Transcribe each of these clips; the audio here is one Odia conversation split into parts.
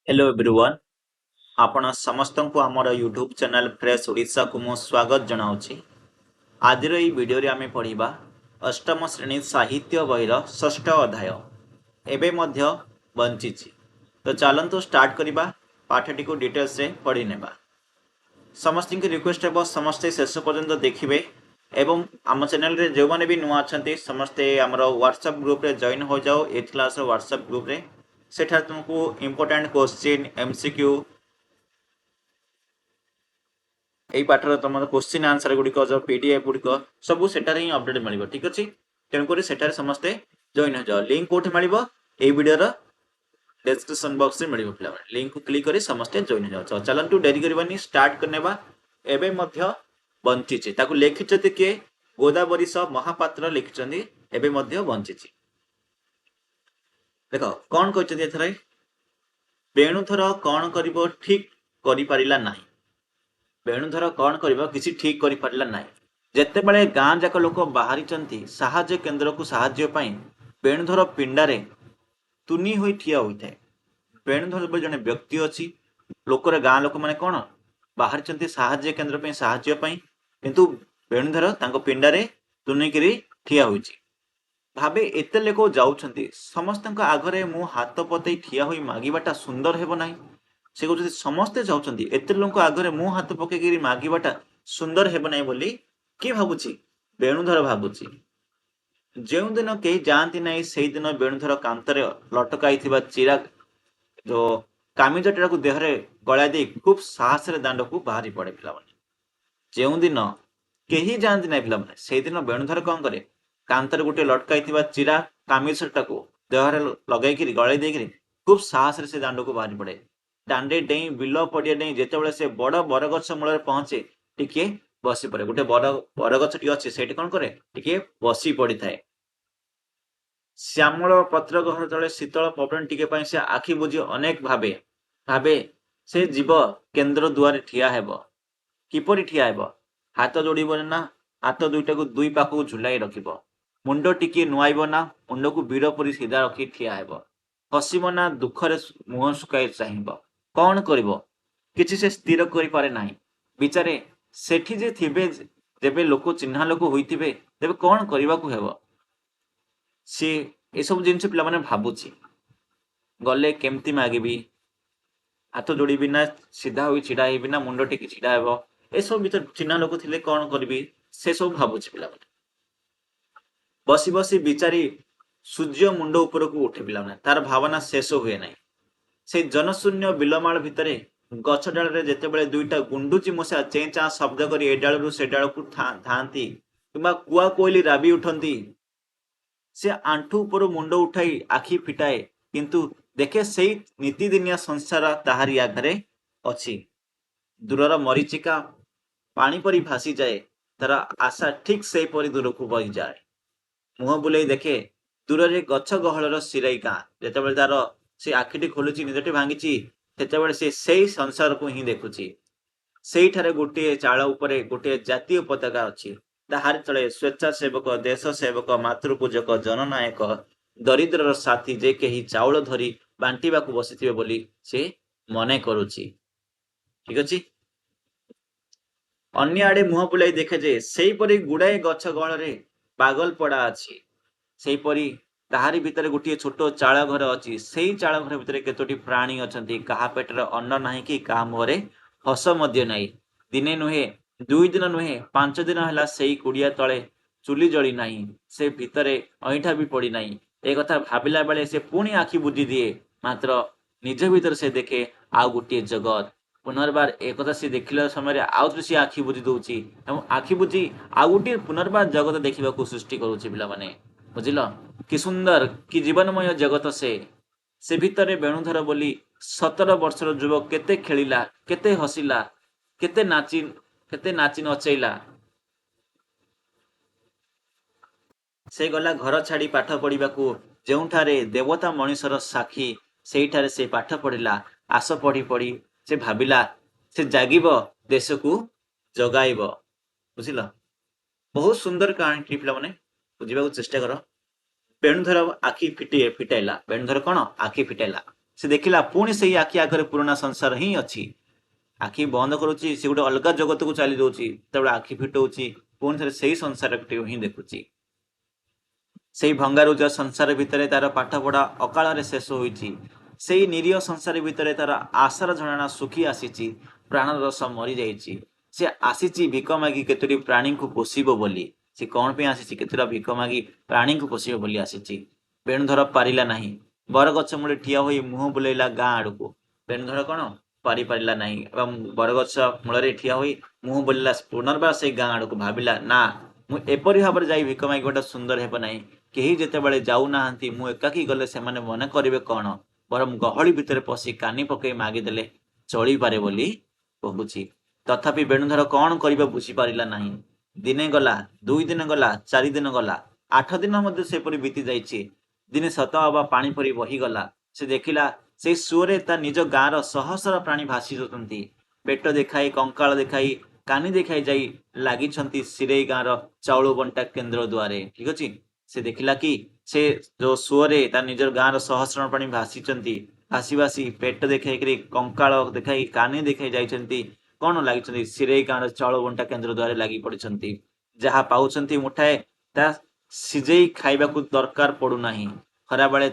हेलो एवरीवन आपण समस्त को आमर यूट्यूब चैनल फ्रेश ओडिशा को मु स्वागत जनाऊँगी। आज वीडियो रे आमे पढ़िबा अष्टम श्रेणी साहित्य बहिर षष्ठ अध्याय एबे मध्य बंचिछि। तो चलंतु स्टार्ट करिबा पाठटी को डिटेल्स रे पढ़ी नेबा। समस्त की रिक्वेस्ट है समस्ते शेष पर्यंत देखिए एवं आम चैनल रे जो माने भी नुआ अछंती समस्ते हमर व्हाट्सएप ग्रुप रे जॉइन हो जाओ एथ क्लास व्हाट्सएप ग्रुप रे सेठा तुमको इंपोर्टेंट क्वेश्चन एमसीक्यू এই ପାଠର ତମର क्वेश्चन आंसर गुड़िक जो पीडीएफ गुड़िक सब सेटार ही अपडेट मिल ठीक अच्छे तेणुक सेठार समस्ते जॉइन हो जाओ लिंक कौट मिल ये वीडियोर डिस्क्रिप्शन बॉक्स में मिल पे लिंक को क्लिक कर समस्ते जॉइन हो जाओ। चलतु डेरी करवानी स्टार्ट करनेबा एबे मध्य बंचिछि ताकू लिखिछथि के गोदावरीश महापात्र लिखिछथि एबे मध्य बंचिछि। देखो कौन कहते एथरे बेणुधर कौन करिवो ठीक करि परिला नाही बेणुधर कौन करिवो किसी ठीक करि परिला नाही जेतेबेले गां जाक लोक बाहरी साहाय्य केन्द्र को साहाय्य पाई बेणुधर पिंडारे तुनी होई ठिया होइଥାଏ। बेणुधर बोली जने व्यक्ति अछि लोकर गां लोक माने कोन बाहरी साहाय्य केन्द्र पे साहाय्य पाई किंतु बेणुधर तांको पिंडारे तुनीकिरी ठिया होइछि। भाबे एते लोक जाउछंती समस्तक आगरे मु हाथ पतई ठिया होई मागिबाटा सुंदर हेबो नाही से कहते समस्ते जाउछंती एते लोक आगरे मु हाथ पकेगिरी मागिबाटा सुंदर हेबो नाही बोली के भाबुछि बेणुधर भाबुछि। ଯେଉଁ ଦିନ କେହି ଯାଆନ୍ତି ନାହିଁ ସେଇଦିନ ବେଣୁଧର କାନ୍ଥରେ ଲଟକାଇଥିବା ଚିରା जो କାମିଜଟାକୁ ଦେହରେ ଗଳାଇ ଦେଇ ଖୁବ୍ ସାହସରେ ଦାଣ୍ଡକୁ ବାହାରି ପଡେ। ପିଲାମାନେ ଯେଉଁ ଦିନ କେହି ଯାଆନ୍ତି ନାହିଁ ପିଲାମାନେ ସେଇଦିନ ବେଣୁଧର କଣ କରେ କାନ୍ଥରେ ଗୋଟେ ଲଟକାଇଥିବା ଚିରା କାମିଜଟାକୁ ଦେହରେ ଲଗାଇକିରି ଗଳାଇ ଦେଇକିରି ଖୁବ୍ ସାହସରେ ସେ ଦାଣ୍ଡକୁ ବାହାରି ପଡେ। ଦାଣ୍ଡେ ଡେଇଁ ବିଲ ପଡ଼ିଆ ଡେଇଁ ଯେତେବେଳେ ସେ ବଡ଼ ବରଗଛ ମୂଳରେ ପହଞ୍ଚେ ଟିକେ ବସି ପଡେ। ଗୋଟେ ବଡ଼ ବରଗଛ ଟିକେ ଅଛି ସେଇଠି କଣ କରେ ଟିକେ ବସି ପଡିଥାଏ। ଶ୍ୟାମଳ ପତ୍ର ଗହର ତଳେ ଶୀତଳ ପବନ ଟିକେ ପାଇଁ ସେ ଆଖି ବୁଜି ଅନେକ ଭାବେ ଭାବେ ସେ ଯିବ କେନ୍ଦ୍ର ଦୁଆରେ ଠିଆ ହେବ। କିପରି ଠିଆ ହେବ? ହାତ ଯୋଡ଼ିବନି ନା ହାତ ଦୁଇଟାକୁ ଦୁଇ ପାଖକୁ ଝୁଲାଇ ରଖିବ। ମୁଣ୍ଡ ଟିକିଏ ନୁଆଇବ ନା ମୁଣ୍ଡକୁ ବୀର ପରି ସିଧା ରଖି ଠିଆ ହେବ। ହସିବ ନା ଦୁଃଖରେ ମୁହଁ ଶୁକାଇ ଚାହିଁବ। କଣ କରିବ କିଛି ସେ ସ୍ଥିର କରିପାରେ ନାହିଁ। ବିଚାରେ ସେଠି ଯେ ଥିବେ ଯେବେ ଲୋକ ଚିହ୍ନା ଲୋକ ହୋଇଥିବେ ତେବେ କଣ କରିବାକୁ ହେବ सी एसब जिनस पिला माने भाबुची गले केमती मागिबी हाथ जोड़ी ना सीधा होई छिड़ा हेबी ना मुंड टेकी छिड़ा हेबो एसब भीतर चिन्हा लोक थिले कौन करबी से सब भाबुची पिला माने। बसी बसी बिचारी सूर्य मुंड ऊपर को उठे पिला माने तार भावना शेष हुए नाही। से जनशून्य बिलमाल भितरे गछ डाल रे जेतेबेले दुईटा गुंडुची मूषा चेंचा शब्द करी ए डालरू से डालकू थांती किंबा कुआ कोइली राबी उठंती से आंठू ऊपर मुंड उठाई आखि फिटाए किंतु देखे से नीतिदिनिया संसार ताहारी आगे अच्छी दूरर मरीचिका पानी परी भासी जाए तार आशा ठीक से परी दूर को बही जाए। मुह बुलाई देखे दूर रे गछ गहलर सिराई गाँ जितेबाला तार से आखिटी खोलुची निदटी भांगी से सही संसार को ही देखुची। से गोटे चाल उपरे गोटे जातीय पताका अच्छी ताहार तले स्वेच्छासेवक देश सेवक मातृपूजक जननायक दरिद्रर साथी जे कहीं चाउल धरी बांटिबाकू बसिथिबे बोली से मने करुची। ठीक अछि अन्य आड़े मुह बुलाई देखे जे सेही परी गुड़ाए गछ गहଳରେ पागल पड़ा अछि सेही परी ताहारी भितर गोटे छोट चाल घर अच्छी सेही चाल घर भितर केतोटी प्राणी अछंती काहा पेटर अन्न नाही कि काहा मुहरे हस मध्य नाही। दिने नुहे दुई दिन नुहे 5 दिन है से कुड़िया तले चुली जली नाही से भितरे अईठा भी पड़ी नाही। ए कथा भाबिला बेले से पुणी आखि बुझी दिए मात्र निज भीतर से देखे आउ गोटे जगत पुनर्बार एक कथा से देखिला समय आउ सी आखि बुझी दउची एवं आखि बुझी आउ गोटे पुनर्बार जगत देखा सृष्टि करुची पिला माने बुझिल कि सुंदर कि जीवनमय जगत से भितरे बेणुधर बोली 17 वर्षर युवक केते खेलिला केते हसिला केते नाची नचैला से गला घर छाड़ी पाठ पढ़िबाकू जोठारे देवता मनीषर साक्षी सेठारे से पाठ पढ़िला आस पढ़ी पढ़ी से भाबिला से जागिब देश को जगाइब बुझिल। बहुत सुंदर कहानी पिला माने बुझिबाकू चेष्टा कर। बेणुधर आखि फिटाइला बेणुधर कौन आखि फिटाइला ସେ ଦେଖିଲା ପୁଣି ସେଇ ଆଖି ଆଗରେ ପୁରୁଣା ସଂସାର ହିଁ ଅଛି। ଆଖି ବନ୍ଦ କରୁଛି, ସେ ଗୋଟେ ଅଲଗା ଜଗତକୁ ଚାଲି ଯାଉଛି। ଯେତେବେଳେ ଆଖି ଫିଟଉଛି ପୁଣି ଥରେ ସେଇ ସଂସାରଟିକୁ ହିଁ ଦେଖୁଛି। ସେଇ ଭଙ୍ଗାରୁଜା ସଂସାର ଭିତରେ ତାର ପାଠ ପଢା ଅକାଳରେ ଶେଷ ହୋଇଛି। ସେଇ ନିରୀହ ସଂସାର ଭିତରେ ତାର ଆଶାର ଝରଣା ଶୁଖି ଆସିଛି, ପ୍ରାଣର ରସ ମରିଯାଇଛି। ସେ ଆସିଛି ଭିକ ମାଗି କେତୋଟି ପ୍ରାଣୀଙ୍କୁ ପୋଷିବ ବୋଲି। ସେ କଣ ପାଇଁ ଆସିଛି? କେତେଟା ଭିକ ମାଗି ପ୍ରାଣୀଙ୍କୁ ପୋଷିବ ବୋଲି ଆସିଛି। ବେଣୁଧର ପାରିଲା ନାହିଁ। ବରଗଛ ମୂଳେ ଠିଆ ହୋଇ ମୁହଁ ବୁଲେଇଲା ଗାଁ ଆଡକୁ। ବେଣୁଧର କଣ ପାରିଲା ନାହିଁ ଏବଂ ବରଗଛ ମୂଳରେ ଠିଆ ହୋଇ ମୁହଁ ବୁଲିଲା ପୁନର୍ବାର ସେଇ ଗାଁ ଆଡକୁ। ଭାବିଲା, ନା, ମୁଁ ଏପରି ଭାବରେ ଯାଇ ଭିକ ମାଗିବାଟା ସୁନ୍ଦର ହେବ ନାହିଁ। କେହି ଯେତେବେଳେ ଯାଉନାହାନ୍ତି, ମୁଁ ଏକାକୀ ଗଲେ ସେମାନେ ମନେ କରିବେ କଣ? ବରଂ ଗହଳି ଭିତରେ ପଶି କାନି ପକେଇ ମାଗିଦେଲେ ଚଳିପାରେ ବୋଲି କହୁଛି। ତଥାପି ବେଣୁଧର କଣ କରିବା ବୁଝିପାରିଲା ନାହିଁ। ଦିନେ ଗଲା, 2 ଦିନ ଗଲା, 4 ଦିନ ଗଲା, 8 ଦିନ ମଧ୍ୟ ସେପରି ବିତି ଯାଇଛି। ଦିନେ ସତ ଅବା ପାଣି ପରି ବହିଗଲା। ସେ ଦେଖିଲା ସେଇ ସୁଅରେ ତା ନିଜ ଗାଁର ଶହଶହ ପ୍ରାଣୀ ଭାସି ଯାଉଛନ୍ତି। ପେଟ ଦେଖାଇ, କଙ୍କାଳ ଦେଖାଇ, କାନି ଦେଖାଇ ଯାଇ ଲାଗିଛନ୍ତି ସିରେଇ ଗାଁର ଚାଉଳ ବଣ୍ଟା କେନ୍ଦ୍ର ଦୁଆରେ। ଠିକ ଅଛି, ସେ ଦେଖିଲା କି ସେ ଯୋଉ ସୁଅରେ ତା ନିଜର ଗାଁର ସହସ୍ର ପ୍ରାଣୀ ଭାସିଛନ୍ତି। ଭାସି ଭାସି ପେଟ ଦେଖାଇକରି, କଙ୍କାଳ ଦେଖାଇ, କାନି ଦେଖାଇ ଯାଇଛନ୍ତି। କଣ ଲାଗିଛନ୍ତି? ସିରେଇ ଗାଁର ଚାଉଳ ବଣ୍ଟା କେନ୍ଦ୍ର ଦ୍ୱାରରେ ଲାଗି ପଡିଛନ୍ତି। ଯାହା ପାଉଛନ୍ତି ମୁଠାଏ ତା ସିଝେଇ ଖାଇବାକୁ ଦରକାର ପଡୁନାହିଁ। ଖରାବେଳେ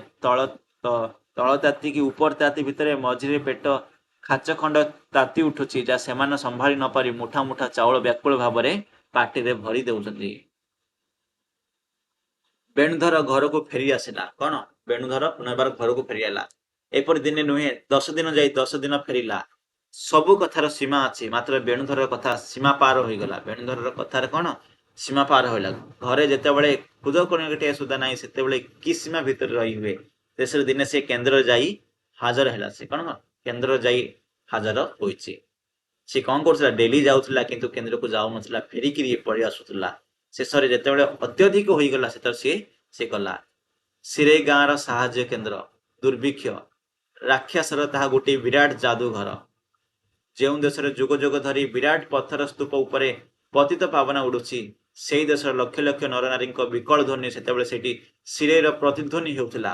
ତଳ ତାତି କି ଉପର ତାତି ଭିତରେ ମଝିରେ ପେଟ ଖାଚ ଖଣ୍ଡ ତାତି ଉଠୁଛି, ଯାହା ସେମାନେ ସମ୍ଭାଳି ନ ପାରି ମୁଠା ମୁଠା ଚାଉଳ ବ୍ୟାକୁଳ ଭାବରେ ପାଟିରେ ଭରି ଦେଉଛନ୍ତି। ବେଣୁଧର ଘରକୁ ଫେରି ଆସିଲା। କଣ? ବେଣୁଧର ପୁନର୍ବାର ଘରକୁ ଫେରିଆଲା। ଏପରି ଦିନେ ନୁହେଁ, 10 ଦିନ ଯାଇ 10 ଦିନ ଫେରିଲା। ସବୁ କଥାର ସୀମା ଅଛି, ମାତ୍ର ବେଣୁଧରର କଥା ସୀମା ପାର ହୋଇଗଲା। ବେଣୁଧରର କଥାରେ କଣ ସୀମା ପାର ହୋଇଲା। ଘରେ ଯେତେବେଳେ ଖୁଦ କଣିକାଟିଏ ସୁଦ୍ଧା ନାହିଁ, ସେତେବେଳେ କି ସୀମା ଭିତରେ ରହି ହୁଏ? ଶେଷରେ ଦିନେ ସେ କେନ୍ଦ୍ରରେ ଯାଇ ହାଜର ହେଲା। ସେ କଣ କେନ୍ଦ୍ର ଯାଇ ହାଜର ହୋଇଛି। ସେ କଣ କରୁଥିଲା? ଡେଲି ଯାଉଥିଲା, କିନ୍ତୁ କେନ୍ଦ୍ରକୁ ଯାଉନଥିଲା, ଫେରିକିରି ପଳେଇ ଆସୁଥିଲା। ଶେଷରେ ଯେତେବେଳେ ଅତ୍ୟଧିକ ହୋଇଗଲା, ସେତେବେଳେ ସେ ଗଲା। ସିରେଇ ଗାଁର ସାହାଯ୍ୟ କେନ୍ଦ୍ର ଦୁର୍ଭିକ୍ଷ ରାକ୍ଷସର ତାହା ଗୋଟିଏ ବିରାଟ ଯାଦୁଘର। ଯେଉଁ ଦେଶରେ ଯୁଗ ଯୁଗ ଧରି ବିରାଟ ପଥର ସ୍ତୂପ ଉପରେ ପତିତ ପାବନା ଉଡୁଛି, ସେଇ ଦେଶର ଲକ୍ଷ ଲକ୍ଷ ନରନାରୀଙ୍କ ବିକଳ ଧ୍ୱନି ସେତେବେଳେ ସେଠି ସିରେଇର ପ୍ରତିଧ୍ୱନି ହେଉଥିଲା।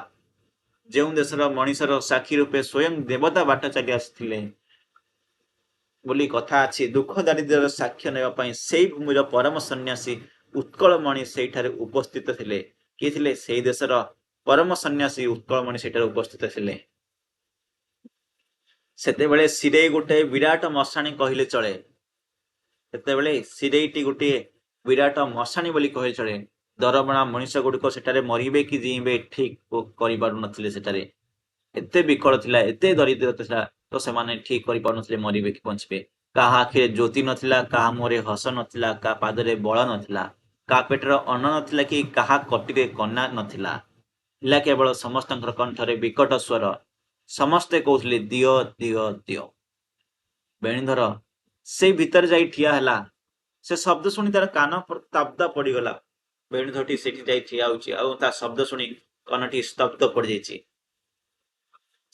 ଯେଉଁ ଦେଶର ମଣିଷର ସାକ୍ଷୀ ରୂପେ ସ୍ୱୟଂ ଦେବତା ବାଟ ଚାଲି ଆସିଥିଲେ ବୋଲି କଥା ଅଛି, ଦୁଃଖ ଦାରିଦ୍ର୍ୟର ସାକ୍ଷ୍ୟ ନେବା ପାଇଁ ସେଇ ଭୂମିର ପରମ ସନ୍ନ୍ୟାସୀ ଉତ୍କଳମଣି ସେଇଠାରେ ଉପସ୍ଥିତ ଥିଲେ। କିଏ ଥିଲେ? ସେଇ ଦେଶର ପରମ ସନ୍ନ୍ୟାସୀ ଉତ୍କଳମଣି ସେଠାରେ ଉପସ୍ଥିତ ଥିଲେ। ସେତେବେଳେ ସିରେଇ ଗୋଟେ ବିରାଟ ମଶାଣୀ କହିଲେ ଚଳେ। ସେତେବେଳେ ସିରେଇଟି ଗୋଟିଏ ବିରାଟ ମଶାଣୀ ବୋଲି କହିଲେ ଚଳେ। ଦରମଣା ମଣିଷ ଗୁଡିକ ସେଠାରେ ମରିବେ କି ଜୀଇବେ ଠିକ କରିପାରୁନଥିଲେ। ସେଠାରେ ଏତେ ବିକଳ ଥିଲା, ଏତେ ଦରିଦ୍ର ଥିଲା, ତ ସେମାନେ ଠିକ କରିପାରୁନଥିଲେ ମରିବେ କି ବଞ୍ଚିବେ। କାହା ଆଖିରେ ଜ୍ୟୋତି ନଥିଲା, କାହା ମୁହଁରେ ହସ ନଥିଲା, କାହା ପାଦରେ ବଳ ନଥିଲା, କାହା ପେଟରେ ଅନ୍ନ ନଥିଲା, କି କାହା କଟିରେ କନ୍ୟା ନଥିଲା। ଥିଲା କେବଳ ସମସ୍ତଙ୍କର କଣ୍ଠରେ ବିକଟ ସ୍ୱର। ସମସ୍ତେ କହୁଥିଲେ ଦିଅ ଦିଅ ଦିଅ। ବେଣୁଧର ସେଇ ଭିତରେ ଯାଇ ଠିଆ ହେଲା। ସେ ଶବ୍ଦ ଶୁଣି ତାର କାନ ତାବଦା ପଡିଗଲା। ବେଣୁଧରଟି ସେଠି ଯାଇ ଠିଆ ହଉଛି, ଆଉ ତା ଶବ୍ଦ ଶୁଣି କନଟି ସ୍ତବ୍ଧ ପଡିଯାଇଛି।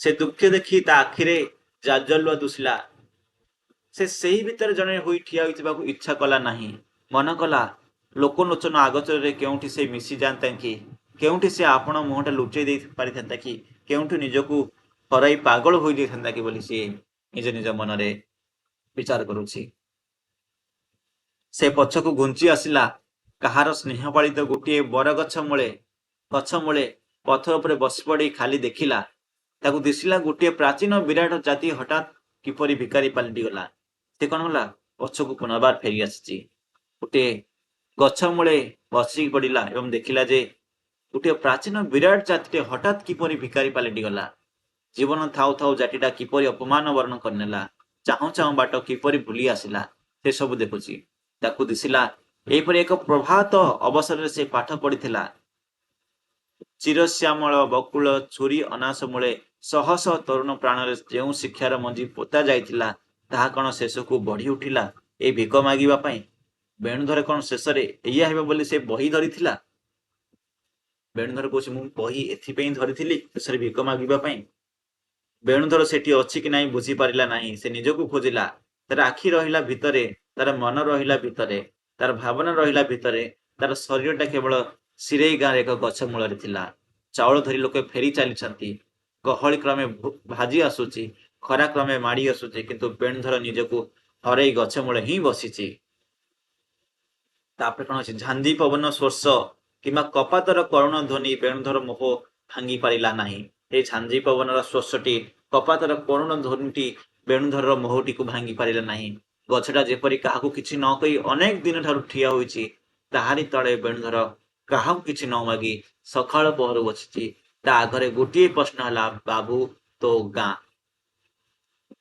ସେ ଦୁଃଖ ଦେଖି ତା ଆଖିରେ ଜାଜଲ୍ୟ ଦୁଶିଲା। ସେ ସେଇ ଭିତରେ ଜଣେ ହୋଇ ଠିଆ ହୋଇଥିବାକୁ ଇଚ୍ଛା କଲା ନାହିଁ। ମନ କଲା ଲୋକଲୋଚନ ଆଗୋଚରରେ କେଉଁଠି ସେ ମିଶି ଯାଆନ୍ତା କି? କେଉଁଠି ସେ ଆପଣ ମୁହଁଟା ଲୁଚେଇ ଦେଇ ପାରିଥାନ୍ତା କି? କେଉଁଠି ନିଜକୁ ହରାଇ ପାଗଳ ହୋଇଯାଇଥାନ୍ତା କି ବୋଲି ସିଏ ନିଜ ନିଜ ମନରେ ବିଚାର କରୁଛି। ସେ ପଛକୁ ଘୁଞ୍ଚି ଆସିଲା। କାହାର ସ୍ନେହ ପାଳିତ ଗୋଟିଏ ବରଗଛ ମୂଳେ ପଥର ଉପରେ ବସି ପଡି ଖାଲି ଦେଖିଲା। ତାକୁ ଦିଶିଲା ଗୋଟିଏ ପ୍ରାଚୀନ ବିରାଟ ଜାତି ହଠାତ୍ କିପରି ଭିକାରୀ ପାଲଟିଗଲା। ସେ କଣ ହେଲା? ପଛକୁ ପୁନର୍ବାର ଫେରି ଆସିଛି। ଗୋଟିଏ ଗଛ ମୂଳେ ବସି ପଡିଲା ଏବଂ ଦେଖିଲା ଯେ ଗୋଟିଏ ପ୍ରାଚୀନ ବିରାଟ ଜାତିଟେ ହଠାତ୍ କିପରି ଭିକାରୀ ପାଲଟିଗଲା। ଜୀବନ ଥାଉ ଥାଉ ଜାତିଟା କିପରି ଅପମାନ ବରଣ କରିନେଲା। ଚାହୁଁ ଚାହୁଁ ବାଟ କିପରି ଭୁଲି ଆସିଲା, ସେ ସବୁ ଦେଖୁଛି। ତାକୁ ଦିଶିଲା ଏହିପରି ଏକ ପ୍ରଭାତ ଅବସରରେ ସେ ପାଠ ପଢିଥିଲା। ଚିରଶ୍ୟାମଳ ବକୁଳ ଛୁରୀ ଅନାସ ମୂଳେ ଶହ ଶହ ତରୁଣ ପ୍ରାଣରେ ଯେଉଁ ଶିକ୍ଷାର ମଞ୍ଜି ପୋତା ଯାଇଥିଲା, ତାହା କଣ ଶେଷକୁ ବଢି ଉଠିଲା ଏଇ ଭିକ ମାଗିବା ପାଇଁ? ବେଣୁଧର କଣ ଶେଷରେ ଏଇଆ ହେବ ବୋଲି ସେ ବହି ଧରିଥିଲା? ବେଣୁଧର କହୁଛି, ମୁଁ ବହି ଏଥିପାଇଁ ଧରିଥିଲି ଶେଷରେ ଭିକ ମାଗିବା ପାଇଁ। ବେଣୁଧର ସେଠି ଅଛି କି ନାହିଁ ବୁଝିପାରିଲା ନାହିଁ। ସେ ନିଜକୁ ଖୋଜିଲା। ତାର ଆଖି ରହିଲା ଭିତରେ, ତାର ମନ ରହିଲା ଭିତରେ, ତାର ଭାବନା ରହିଲା ଭିତରେ। ତାର ଶରୀରଟା କେବଳ ସିରେଇ ଗାଁରେ ଏକ ଗଛ ମୂଳରେ ଥିଲା। ଚାଉଳ ଧରି ଲୋକେ ଫେରି ଚାଲିଛନ୍ତି। ଗହଳି କ୍ରମେ ଭାଜି ଆସୁଛି, ଖରା କ୍ରମେ ମାଡ଼ି ଆସୁଛି, କିନ୍ତୁ ବେଣୁଧର ନିଜକୁ ହରେଇ ଗଛ ମୂଳେ ହିଁ ବସିଛି। ତାପରେ କଣ ଅଛି, ଝାଞ୍ଜି ପବନ ସ୍ପର୍ଶ କିମ୍ବା କପାତର କରୁଣ ଧ୍ୱନି ବେଣୁଧର ମୋହ ଭାଙ୍ଗି ପାରିଲା ନାହିଁ। ଏ ଝାଞ୍ଜି ପବନର ସ୍ପର୍ଶଟି, କପାତର କରୁଣ ଧ୍ୱନିଟି ବେଣୁଧରର ମୋହଟିକୁ ଭାଙ୍ଗି ପାରିଲା ନାହିଁ। ଗଛଟା ଯେପରି କାହାକୁ କିଛି ନ କହି ଅନେକ ଦିନ ଠାରୁ ଠିଆ ହୋଇଛି, ତାହାରି ତଳେ ବେଣୁଧର କାହାକୁ କିଛି ନ ମାଗି ସକାଳ ପହରୁ ବସିଛି। ତା ଆଗରେ ଗୋଟିଏ ପ୍ରଶ୍ନ ହେଲା, ବାବୁ ତୋ ଗାଁ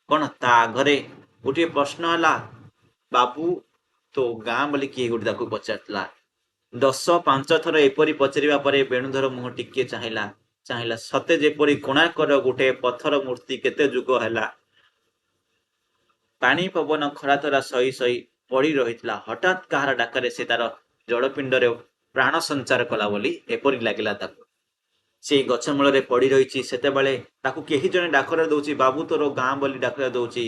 କଣ? ତା ଆଗରେ ଗୋଟିଏ ପ୍ରଶ୍ନ ହେଲା, ବାବୁ ତୋ ଗାଁ ବୋଲି କିଏ ଗୋଟେ ତାକୁ ପଚାରିଥିଲା। 10-5 ଥର ଏପରି ପଚାରିବା ପରେ ବେଣୁଧର ମୁହଁ ଟିକିଏ ଚାହିଁଲା। ସତେ ଯେପରି କୋଣାର୍କର ଗୋଟେ ପଥର ମୂର୍ତ୍ତି କେତେ ଯୁଗ ହେଲା ପାଣି ପବନ ଖରାତରା ସହି ପଡି ରହିଥିଲା। ହଠାତ୍ କାହାର ଡାକରେ ସେ ତାର ଜଳପିଣ୍ଡରେ ପ୍ରାଣ ସଞ୍ଚାର କଲା ବୋଲି ଏପରି ଲାଗିଲା ତାକୁ। ସେଇ ଗଛ ମୂଳରେ ପଡି ରହିଛି, ସେତେବେଳେ ତାକୁ କେହି ଜଣେ ଡାକରା ଦଉଛି, ବାବୁ ତୋର ଗାଁ ବୋଲି ଡାକରା ଦଉଛି।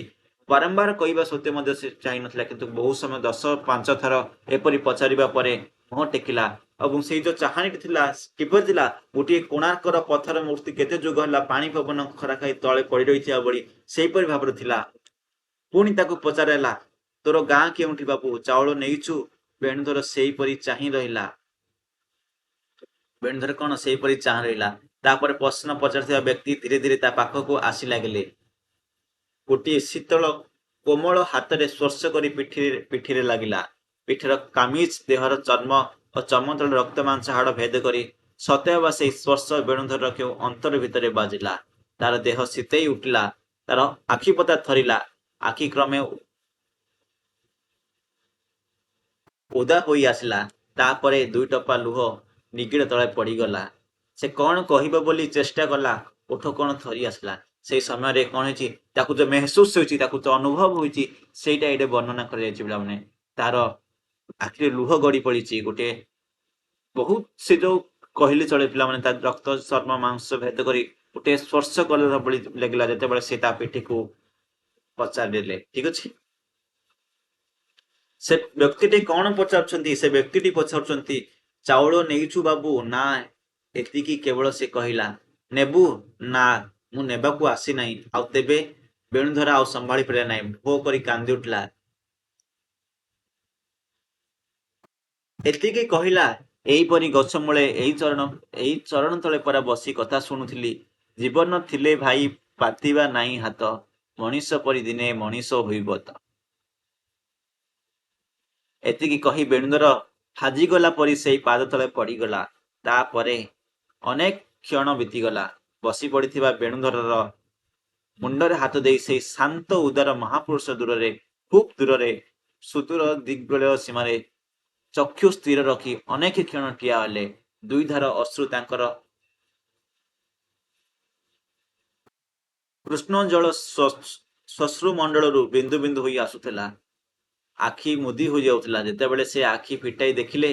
ବାରମ୍ବାର କହିବା ସତ୍ତ୍ୱେ ମଧ୍ୟ ସେ ଚାହିଁନଥିଲା, କିନ୍ତୁ ବହୁ ସମୟ 10-5 ଥର ଏପରି ପଚାରିବା ପରେ ମୁହଁ ଟେକିଲା। ଏବଂ ସେଇ ଯୋଉ ଚାହାଣୀଟି ଥିଲା କିପରି ଥିଲା, ଗୋଟିଏ କୋଣାର୍କର ପଥର ମୂର୍ତ୍ତି କେତେ ଯୁଗ ହେଲା ପାଣି ପବନ ଖରା ଖାଇ ତଳେ ପଡି ରହିଥିବା ଭଳି ସେଇପରି ଭାବରେ ଥିଲା। ପୁଣି ତାକୁ ପଚାରିଲା, ତୋର ଗାଁ କେଉଁଠି ବାବୁ, ଚାଉଳ ନେଇଛୁ? ବେଣୁଧର ସେଇପରି ଚାହିଁ ରହିଲା। ବେଣୁଧର କଣ ସେଇପରି ଚାହିଁ ରହିଲା। ତାପରେ ପ୍ରଶ୍ନ ପଚାରୁଥିବା ବ୍ୟକ୍ତି ଧୀରେ ଧୀରେ ତା ପାଖକୁ ଆସି ଲାଗିଲେ। ଗୋଟିଏ ଶୀତଳ କୋମଳ ହାତରେ ସ୍ପର୍ଶ କରି ପିଠିରେ ଲାଗିଲା। ପିଠିର କାମିଜ ଦେହର ଚର୍ମ ଓ ଚର୍ମ ତଳେ ରକ୍ତ ମାଂସ ହାଡ଼ ଭେଦ କରି ସତେଅବା ସେଇ ସ୍ପର୍ଶ ବେଣୁଧରର କେଉଁ ଅନ୍ତର ଭିତରେ ବାଜିଲା। ତାର ଦେହ ଶୀତେଇ ଉଠିଲା, ତାର ଆଖିପତା ଥରିଲା, ଆଖି କ୍ରମେ ଓଦା ହୋଇ ଆସିଲା। ତାପରେ 2 ଟପା ଲୁହ ନିଗିଡ ତଳେ ପଡିଗଲା। ସେ କଣ କହିବ ବୋଲି ଚେଷ୍ଟା କଲା, ଓଠ କଣ ଥରି ଆସିଲା। ସେଇ ସମୟରେ କଣ ହେଇଛି, ତାକୁ ଯୋଉ ମେହସୁସ ହୋଇଛି, ତାକୁ ଯୋଉ ଅନୁଭବ ହୋଇଛି, ସେଇଟା ଏଇଟେ ବର୍ଣ୍ଣନା କରାଯାଇଛି ପିଲାମାନେ। ତାର ଆଖିରେ ଲୁହ ଗଡି ପଡିଛି। ଗୋଟେ ବହୁତ ସେ ଯୋଉ କହିଲେ ଚଳେ ପିଲାମାନେ, ତା ରକ୍ତ ଚର୍ମ ମାଂସ ଭେଦ କରି ଗୋଟେ ସ୍ପର୍ଶ କଲା ଭଳି ଲାଗିଲା ଯେତେବେଳେ ସେ ତା ପିଠିକୁ ପଚାରିଲେ। ଠିକ ଅଛି, ସେ ବ୍ୟକ୍ତିଟି କଣ ପଚାରୁଛନ୍ତି? ସେ ବ୍ୟକ୍ତିଟି ପଚାରୁଛନ୍ତି, ଚାଉଳ ନେଇଛୁ ବାବୁ? ନା। ଏତିକି କେବଳ ସେ କହିଲା। ନେବୁ? ନା, ମୁଁ ନେବାକୁ ଆସିନାହିଁ। ଆଉ ତେବେ? ବେଣୁଧର ଆଉ ସମ୍ଭାଳି ପାରିଲା ନାହିଁ, ଭୋ କରି କାନ୍ଦି ଉଠିଲା। ଏତିକି କହିଲା, ଏଇପରି ଗଛ ମୂଳେ ଏଇ ଚରଣ ତଳେ ପରା ବସି କଥା ଶୁଣୁଥିଲି। ଜୀବନ ଥିଲେ ଭାଇ ପାତିବା ନାହିଁ ହାତ, ମଣିଷ ପରି ଦିନେ ମଣିଷ ହୋଇବ ତ। ଏତିକି କହି ବେଣୁଧର ହାଜିଗଲା ପରି ସେଇ ପାଦ ତଳେ ପଡିଗଲା। ତାପରେ ଅନେକ କ୍ଷଣ ବିତିଗଲା। ବସି ପଡିଥିବା ବେଣୁଧରର ମୁଣ୍ଡରେ ହାତ ଦେଇ ସେଇ ଶାନ୍ତ ଉଦାର ମହାପୁରୁଷ ଦୂରରେ, ଖୁବ୍ ଦୂରରେ, ସୁଦୂର ଦିଗ୍ବଳୟ ସୀମାରେ ଚକ୍ଷୁ ସ୍ଥିର ରଖି ଅନେକ କ୍ଷଣ ଠିଆ ହେଲେ। 2 ଧାର ଅଶ୍ରୁ ତାଙ୍କର କୃଷ୍ଣ ଜଳ ଶ୍ମଶ୍ରୁମଣ୍ଡଳରୁ ବିନ୍ଦୁ ବିନ୍ଦୁ ହୋଇ ଆସୁଥିଲା। ଆଖି ମୁଦି ହୋଇଯାଉଥିଲା। ଯେତେବେଳେ ସେ ଆଖି ଫିଟାଇ ଦେଖିଲେ,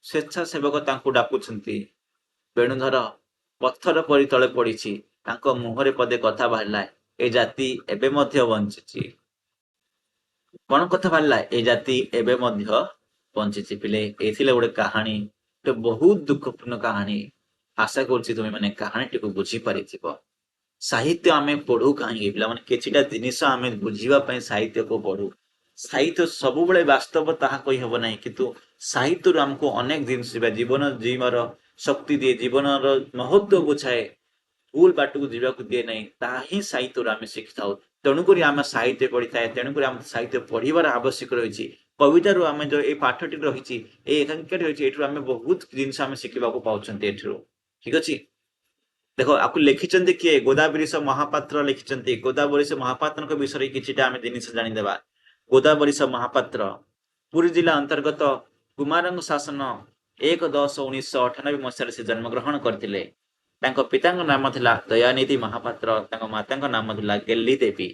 ସ୍ୱେଚ୍ଛାସେବକ ତାଙ୍କୁ ଡାକୁଛନ୍ତି। ବେଣୁଧର ପଥର ପରି ତଳେ ପଡିଛି। ତାଙ୍କ ମୁହଁରେ ପଦେ କଥା ବାହାରିଲା, ଏ ଜାତି ଏବେ ମଧ୍ୟ ବଞ୍ଚିଛି। କଣ କଥା ବାହାରିଲା? ଏ ଜାତି ଏବେ ମଧ୍ୟ ବଞ୍ଚିଛି। ପିଲେ, ଏଇ ଥିଲା ଗୋଟେ କାହାଣୀ, ଗୋଟେ ବହୁତ ଦୁଃଖପୂର୍ଣ୍ଣ କାହାଣୀ। ଆଶା କରୁଛି ତୁମେ ମାନେ କାହାଣୀଟିକୁ ବୁଝିପାରିଥିବ। ସାହିତ୍ୟ ଆମେ ପଢୁ କାହିଁକି ପିଲାମାନେ? କିଛିଟା ଜିନିଷ ଆମେ ବୁଝିବା ପାଇଁ ସାହିତ୍ୟକୁ ପଢୁ। ସାହିତ୍ୟ ସବୁବେଳେ ବାସ୍ତବ ତାହା କହିହବ ନାହିଁ, କିନ୍ତୁ ସାହିତ୍ୟରୁ ଆମକୁ ଅନେକ ଜିନିଷ ଜୀବନ ଜୀଇବାର ଶକ୍ତି ଦିଏ, ଜୀବନର ମହତ୍ଵ ବୁଝାଏ, ଭୁଲ ବାଟକୁ ଯିବାକୁ ଦିଏ ନାହିଁ। ତାହା ହିଁ ସାହିତ୍ୟରୁ ଆମେ ଶିଖିଥାଉ। ତେଣୁକରି ଆମେ ସାହିତ୍ୟ ପଢିଥାଏ। ତେଣୁକରି ଆମେ ସାହିତ୍ୟ ପଢିବାର ଆବଶ୍ୟକ ରହିଛି। କବିତାରୁ ଆମେ ଯୋଉ ଏଇ ପାଠଟି ରହିଛି, ଏଇ ଏକାଙ୍କିକାଟି ରହିଛି, ଏଥିରୁ ଆମେ ବହୁତ ଜିନିଷ ଆମେ ଶିଖିବାକୁ ପାଉଛନ୍ତି ଏଥିରୁ। ଠିକ ଅଛି, ଦେଖ ଆକୁ ଲେଖିଛନ୍ତି କିଏ? ଗୋଦାବରୀଶ ମହାପାତ୍ର ଲେଖିଛନ୍ତି। ଗୋଦାବରୀଶ ମହାପାତ୍ରଙ୍କ ବିଷୟରେ କିଛିଟା ଆମେ ଜିନିଷ ଜାଣିଦେବା। ଗୋଦାବରୀଶ ମହାପାତ୍ର ପୁରୀ ଜିଲ୍ଲା ଅନ୍ତର୍ଗତ କୁମାରଙ୍କ ଶାସନ 1-10-1998 ମସିହାରେ ସେ ଜନ୍ମଗ୍ରହଣ କରିଥିଲେ। ତାଙ୍କ ପିତାଙ୍କ ନାମ ଥିଲା ଦୟାନିଧି ମହାପାତ୍ର, ତାଙ୍କ ମାତାଙ୍କ ନାମ ଥିଲା ଗେଲ୍ଲୀ ଦେବୀ।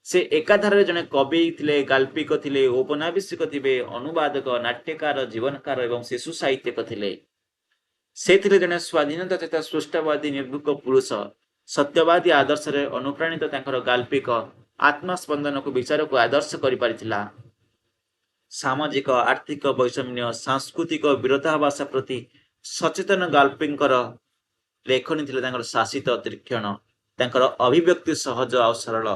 ସେ ଏକାଧାରରେ ଜଣେ କବି ଥିଲେ, ଗାଳ୍ପିକ ଥିଲେ, ଔପନ୍ୟାସିକ ଥିଲେ, ଅନୁବାଦକ, ନାଟ୍ୟକାର, ଜୀବନକାର ଏବଂ ଶିଶୁ ସାହିତ୍ୟିକ ଥିଲେ। ସେ ଥିଲେ ଜଣେ ସ୍ୱାଧୀନତା ତଥା ସୃଷ୍ଟବାଦୀ ନିର୍ଭୀକ ପୁରୁଷ। ସତ୍ୟବାଦୀ ଆଦର୍ଶରେ ଅନୁପ୍ରାଣିତ ତାଙ୍କର ଗାଳ୍ପିକ ଆତ୍ମସ୍ପନ୍ଦନକୁ ବିଚାରକୁ ଆଦର୍ଶ କରିପାରିଥିଲା। ସାମାଜିକ ଆର୍ଥିକ ବୈଷମ୍ୟ, ସାଂସ୍କୃତିକ ବିରୋଧାଭାସ ପ୍ରତି ସଚେତନ ଗାଳ୍ପିକଙ୍କର ଲେଖନୀ ଥିଲେ ତାଙ୍କର ଶାସିତ ତୀକ୍ଷଣ। ତାଙ୍କର ଅଭିବ୍ୟକ୍ତି ସହଜ ଆଉ ସରଳ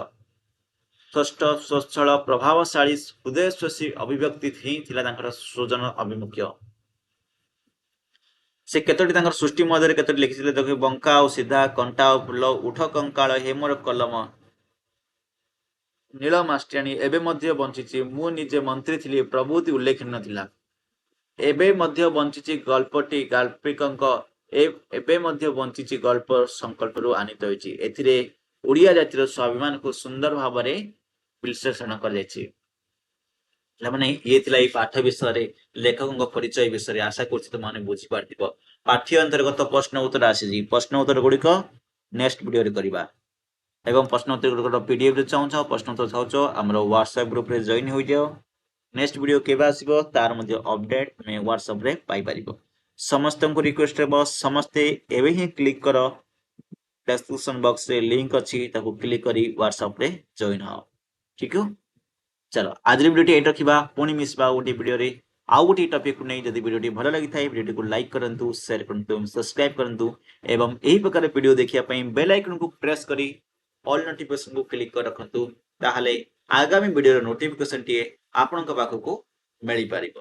ସ୍ପଷ୍ଟ ସ୍ୱଚ୍ଛଳ ପ୍ରଭାବଶାଳୀ ହୃଦୟସ୍ପର୍ଶୀ ଅଭିବ୍ୟକ୍ତି ହିଁ ଥିଲା ତାଙ୍କର ସୃଜନ ଅଭିମୁଖ୍ୟ। ସେ କେତୋଟି ତାଙ୍କର ସୃଷ୍ଟି ମଧ୍ୟରେ କେତୋଟି ଲେଖିଥିଲେ ଦେଖ ବଙ୍କା ଆଉ ସିଧା କଣ୍ଟା ଆଉ ଫୁଲ ଉଠ କଙ୍କାଳ ହେମର କଲମ ନୀଳ ମାଷ୍ଟ୍ରିଆଣୀ ଏବେ ମଧ୍ୟ ବଞ୍ଚିଛି ମୁଁ ନିଜେ ମନ୍ତ୍ରୀ ଥିଲି ପ୍ରଭୃତି ଉଲ୍ଲେଖନୀୟ ଥିଲା। ଏବେ ମଧ୍ୟ ବଞ୍ଚିଛି ଗଳ୍ପଟି ଗାଳ୍ପିକଙ୍କ ଏବେ ମଧ୍ୟ ବଞ୍ଚିଛି ଗଳ୍ପ ସଂକଳ୍ପରୁ ଆନିତ ହୋଇଛି। ଏଥିରେ ଓଡ଼ିଆ ଜାତିର ସ୍ୱାଭିମାନକୁ ସୁନ୍ଦର ଭାବରେ ବିଶ୍ଳେଷଣ କରାଯାଇଛି। ମାନେ ଇଏ ଥିଲା ଏଇ ପାଠ ବିଷୟରେ ଲେଖକଙ୍କ ପରିଚୟ ବିଷୟରେ ଆଶା କରୁଛି ତୁମମାନେ ବୁଝିପାରିଥିବ। ପାଠ୍ୟ ଅନ୍ତର୍ଗତ ପ୍ରଶ୍ନ ଉତ୍ତର ଆସିଛି। ପ୍ରଶ୍ନ ଉତ୍ତର ଗୁଡ଼ିକ ନେକ୍ସଟ ଭିଡ଼ିଓରେ କରିବା ଏବଂ ପ୍ରଶ୍ନ ଉତ୍ତର ଗୁଡ଼ିକ PDF ରେ ଚାହୁଁଛ ପ୍ରଶ୍ନ ଉତ୍ତର ଚାହୁଁଛ ଆମର WhatsApp ଗ୍ରୁପରେ ଜଏନ୍ ହୋଇଯାଅ। ନେକ୍ସଟ ଭିଡ଼ିଓ କେବେ ଆସିବ ତାର ମଧ୍ୟ ଅପଡେଟ୍ ତୁମେ WhatsApp ରେ ପାଇପାରିବ। ସମସ୍ତଙ୍କୁ ରିକ୍ୱେଷ୍ଟ ହେବ ସମସ୍ତେ ଏବେ ହିଁ କ୍ଲିକ୍ କର ଡେସ୍କ୍ରିପସନ ବକ୍ସରେ ଲିଙ୍କ ଅଛି ତାକୁ କ୍ଲିକ୍ କରି WhatsApp ରେ ଜଏନ୍ ହଅ। ଠିକ हो चलो आज भिडियोटी एट रखा पुणी मिसवा गोटे भिडियो आउ गोटे टॉपिक को नहीं जब भिडियोटी भल लगी था भिडियोटी को लाइक करंतु शेयर करंतु सब्सक्राइब करंतु एवं यही प्रकार वीडियो देखिया पई बेल आइकन को प्रेस करी ऑल नोटिफिकेशन को क्लिक कर रखंतु ताहले आगामी वीडियो नोटिफिकेशन टी आपनका पाखको मिली पारिबो।